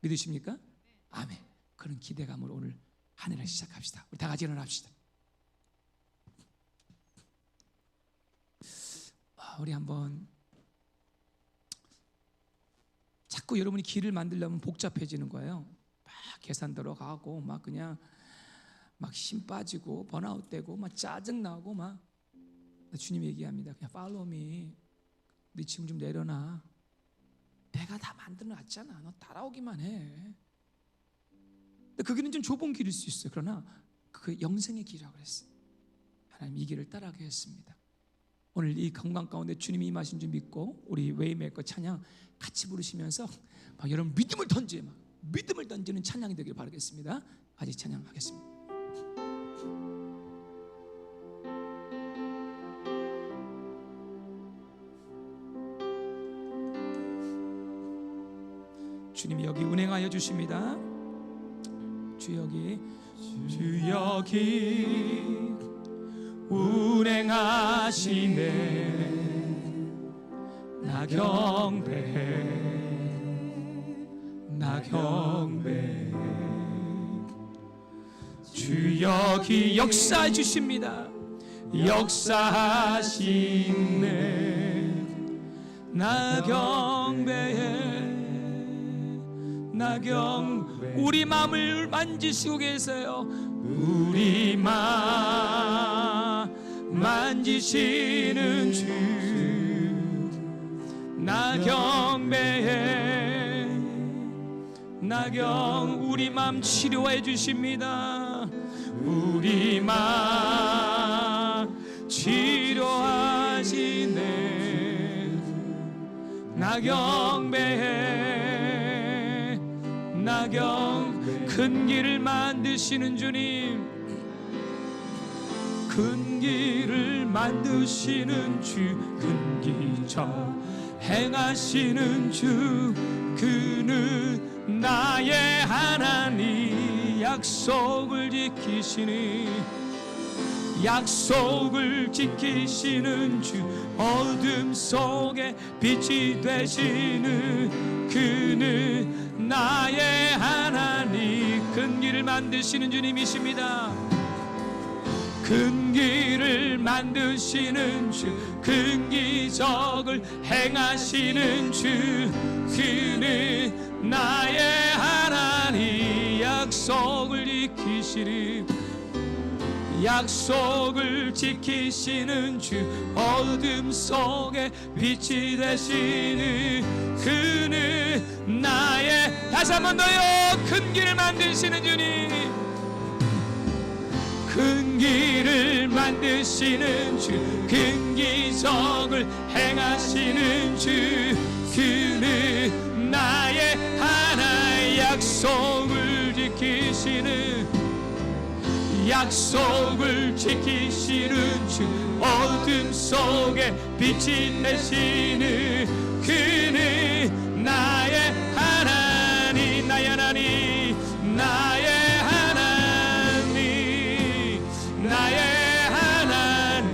믿으십니까? 아멘. 그런 기대감으로 오늘 한 해를 시작합시다. 우리 다 같이 일어납시다. 우리 한번, 자꾸 여러분이 길을 만들려면 복잡해지는 거예요. 막 계산 들어가고 막 그냥 막 힘 빠지고 번아웃 되고 막 짜증 나고 막. 주님 얘기합니다. 그냥 follow me. 네 짐을 좀 내려놔. 내가 다 만들어 놨잖아. 너 따라오기만 해. 근데 그 길은 좀 좁은 길일 수 있어요. 그러나 그 영생의 길이라고 그랬어요. 하나님 이 길을 따라가게 했습니다. 오늘 이 건강 가운데 주님이 임하신 줄 믿고 우리 웨이메이커 찬양 같이 부르시면서 막 여러분 믿음을 던져요. 막 믿음을 던지는 찬양이 되길 바라겠습니다. 같이 찬양하겠습니다. 주님이 여기 운행하여 주십니다. 주 여기 운행하시네. 나 경배해. 주 여기 역사해 주십니다. 역사하시네. 나 경배해. 우리 마음을 만지시고 계세요. 우리 마음 만지시는 주. 나 경배해. 우리 마음 치료해 주십니다. 우리 마음 치료하시네. 나 경배해. 큰 길을 만드시는 주님, 큰 길을 만드시는 주, 큰 기적 행하시는 주, 그는 나의 하나님. 약속을 지키시는 주, 어둠 속에 빛이 되시는 그는 나의 하나님. 큰 길을 만드시는 주님이십니다. 큰 길을 만드시는 주, 큰 기적을 행하시는 주, 그는 나의 하나님. 약속을 지키시는 주, 어둠 속에 빛이 되시는 그는 나의. 다시 한 번 더요. 큰 길을 만드시는 주님, 큰 길을 만드시는 주, 큰 기적을 행하시는 주, 그는 나의 하나의 약속을 지키시는 주, 어둠 어둠 속에 빛이 내시는 그는 나의 하나님, 나의 하나님, 나의 하나님, 나의 하나님,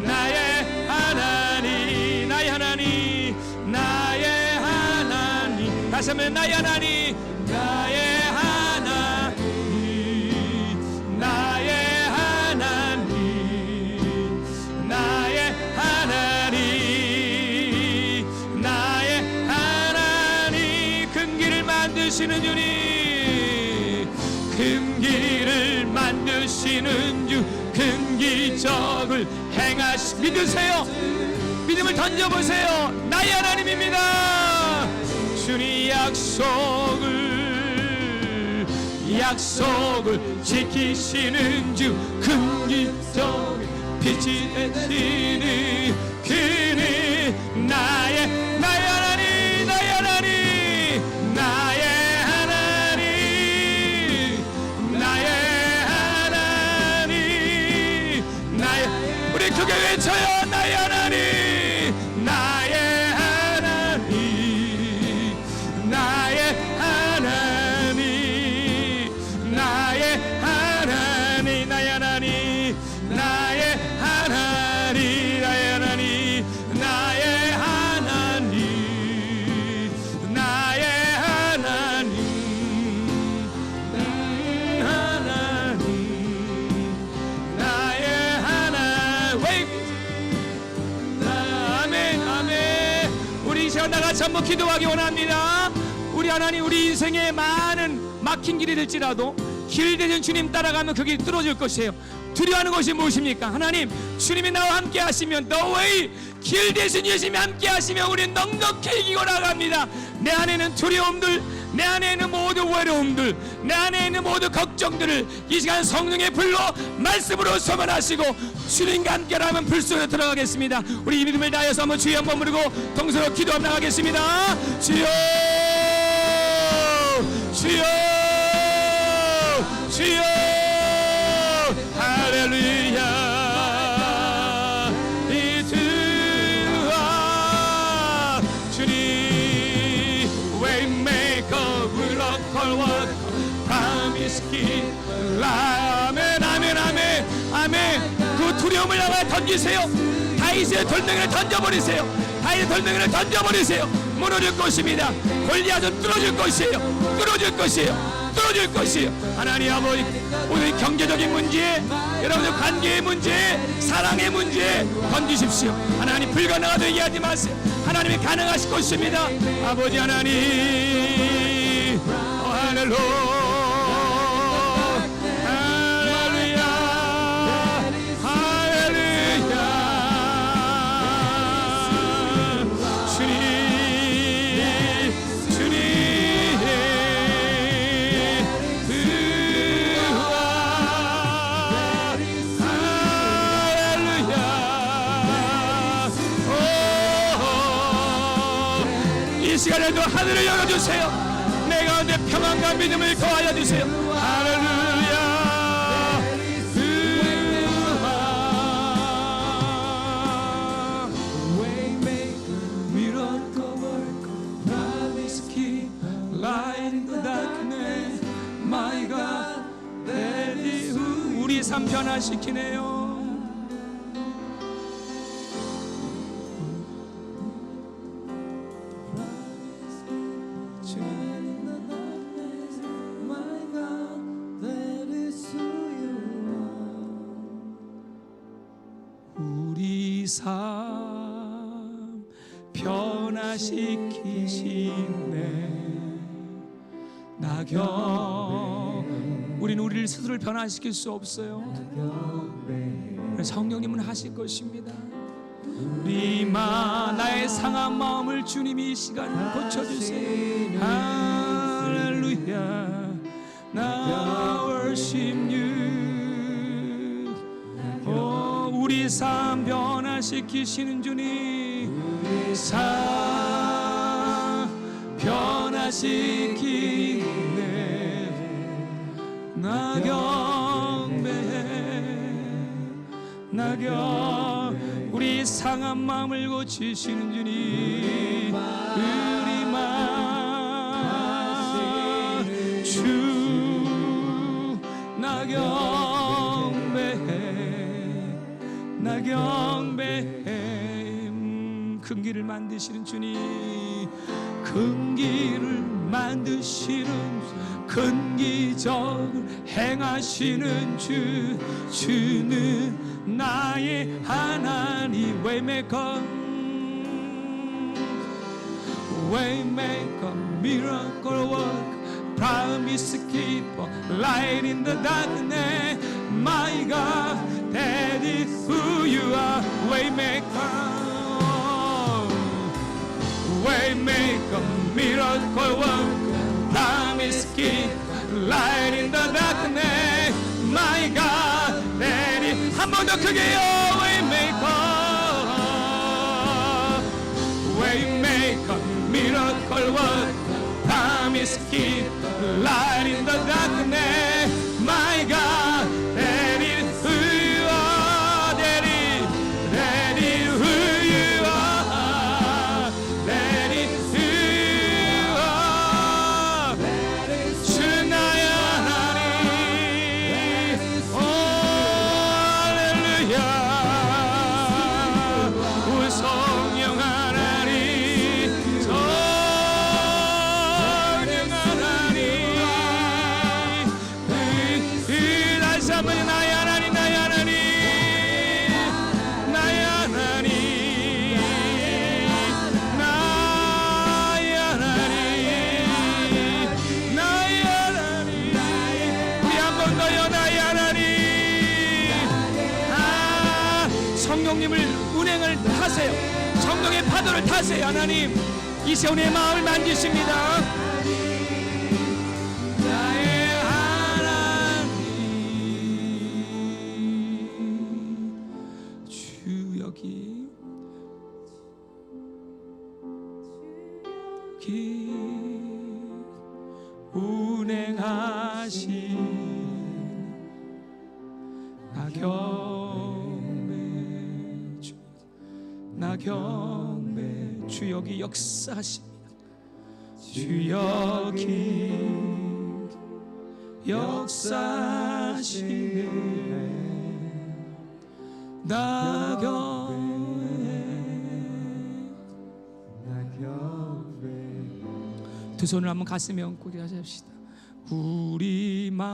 나의 하나님, 나의 하나님, 나의 하나님. 다시 한번 나의 하나님, 나의 하나님, 나의 하나님, 나의 하나님, 나의 하나님. 금기를 만드시는 주님, 금기를 만드시는 주, 금기적을 행하시. 믿으세요. 믿음을 던져보세요. 나의 하나님입니다. 주님 약속을 지키시는 주, 금기적을 빛이 되시는 그는 나의 하나님, 나의 하나님, 나의 하나님, 나의 하나님, 나의. 우리 크게 외쳐요. 나의 하나님, 나의 하나님, 나의 하나님, 나의 하나님, 나의 하나님, 나의 하나님, 나의 하나님, 나의 하나님, 나의 하나님, 하나님, 나의 하나님. 아멘, 아멘. 우리 이 시간 나같이 한번 기도하기 원합니다. 우리 하나님, 우리 인생에 많은 막힌 길이 될지라도 길 대신 주님 따라가면 그 길이 뚫어질 것이에요. 두려워하는 것이 무엇입니까? 하나님, 주님이 나와 함께 하시면, The way, 길 대신 예수님이 함께 하시면 우리는 넉넉히 이기고 나갑니다. 내 안에는 두려움들, 내 안에 있는 모든 외로움들, 내 안에 있는 모든 걱정들을 이 시간 성령의 불로 말씀으로 소멸하시고 주님과 함께라면 불 속에 들어가겠습니다. 우리 이 믿음을 다해서 한번 주여 한번 부르고 동서로 기도하며 나가겠습니다. 주여, 주여, 주여, 할렐루야. 이 주와 주님, Waymaker, Miracle Worker, Promise Keeper. 아멘, 아멘, 아멘, 아멘. 그 두려움을 향해 던지세요. 다윗의 돌멩이를 던져버리세요. 다윗의 돌멩이를 던져버리세요. 무너질 것입니다. 골리앗은 뚫어질 것이에요. 뚫어질 것이에요. 뚫어질 것이에요. 하나님 아버지, 오늘 경제적인 문제, 여러분들 관계의 문제, 사랑의 문제 던지십시오. 하나님 불가능하다 얘기하지 마세요. 하나님이 가능하실 것입니다. 아버지 하나님, 할렐루야. 이 시간에도 하늘을 열어주세요. 내 가운데 평안과 믿음을 더하여 주세요. 할렐루야. Waymaker, miracle worker, promise keeper, light in the darkness, my God, that is who. 우리 삶 변화시키네요. 우리 삶 변화시키시네. 낙엽. 우리는 우리를 스스로를 변화시킬 수 없어요. 성령님은 하실 것입니다. 우리 나의 상한 마음을 주님이 이 시간 고쳐주세요. 할렐루야. 나 worship you. 우리 삶 변화시키시는 주님, 우리 삶 변화시키네. 나 경배해, 낙엽 우리 상한 마음을 고치시는 주님 우리만 주 낙엽배 큰 길을 만드시는 주님 큰 길을 만드시는 큰 기적을 행하시는 주는 나의 하나님 Waymaker Miracle work Promise keeper Light in the darkness My God That is who you are Waymaker Miracle work Promise keep Light in the darkness My God That is 한 번 더 크게요 Waymaker Miracle work Promise keep Light in the darkness My God That is who you are That is who you are That is who you are 주 나의 하나님 할렐루야 우리 성령 하나님 다시 한번 나의 하나님 나의 하나님 나의 하나님 나의 하나님 나의 하나님 우리 한 번 더요 나의 하나님 성령님을 운행을 타세요 성령의 파도를 타세요 하나님 이 세운의 마음을 만지십니다 운행하신 나경배 주 여기 역사하십니다 주 여기 역사하시네 나경배 두 손을 한번 가슴에 얹고 기도하십시다 우리만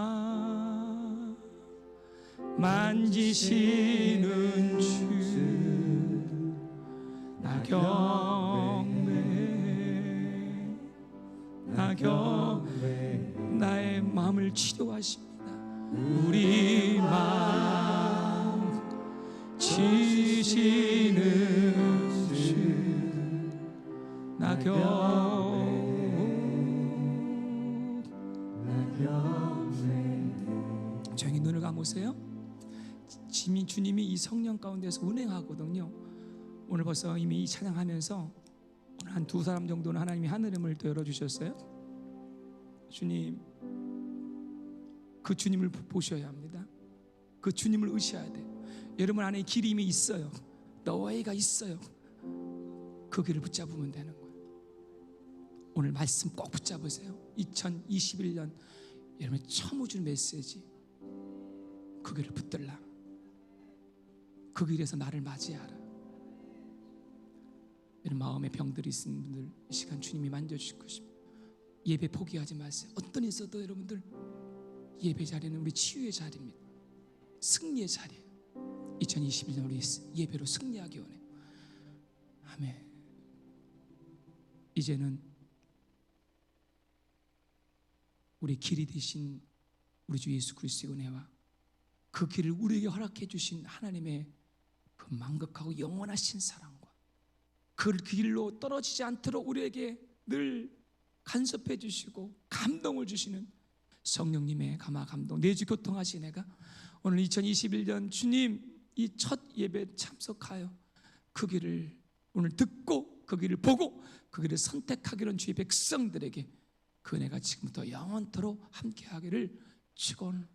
만지시는 주 나경배 나의 마음을 치료하십니다 우리 마음 치시는 주 조용히 눈을 감으세요 주님이 이 성령 가운데서 운행하거든요 오늘 벌써 이미 이 찬양하면서 한 두 사람 정도는 하나님이 하늘의 문을 또 열어주셨어요 주님 그 주님을 보셔야 합니다 그 주님을 의시해야 돼요 여러분 안에 길이 이미 있어요 너웨이가 있어요 그 길을 붙잡으면 되는 거예요 오늘 말씀 꼭 붙잡으세요 2021년 여러분이 처음 주는 메시지 그 길을 붙들라 그 길에서 나를 맞이하라 여러분 마음에 병들이 있는 분들 이 시간 주님이 만져주실 것입니다 예배 포기하지 마세요 어떤 일 있어도 여러분들 예배 자리는 우리 치유의 자리입니다 승리의 자리예요 2021년 우리 예배로 승리하기 원해요 아멘 이제는 우리 길이 되신 우리 주 예수 그리스도의 은혜와 그 길을 우리에게 허락해 주신 하나님의 그 만극하고 영원하신 사랑과 그 길로 떨어지지 않도록 우리에게 늘 간섭해 주시고 감동을 주시는 성령님의 감화 감동 내주 교통하신 애가 오늘 2021년 주님 이 첫 예배 참석하여 그 길을 오늘 듣고 그 길을 보고 그 길을 선택하기로 주의 백성들에게 그 은혜가 지금부터 영원토록 함께하기를 축원하옵니다.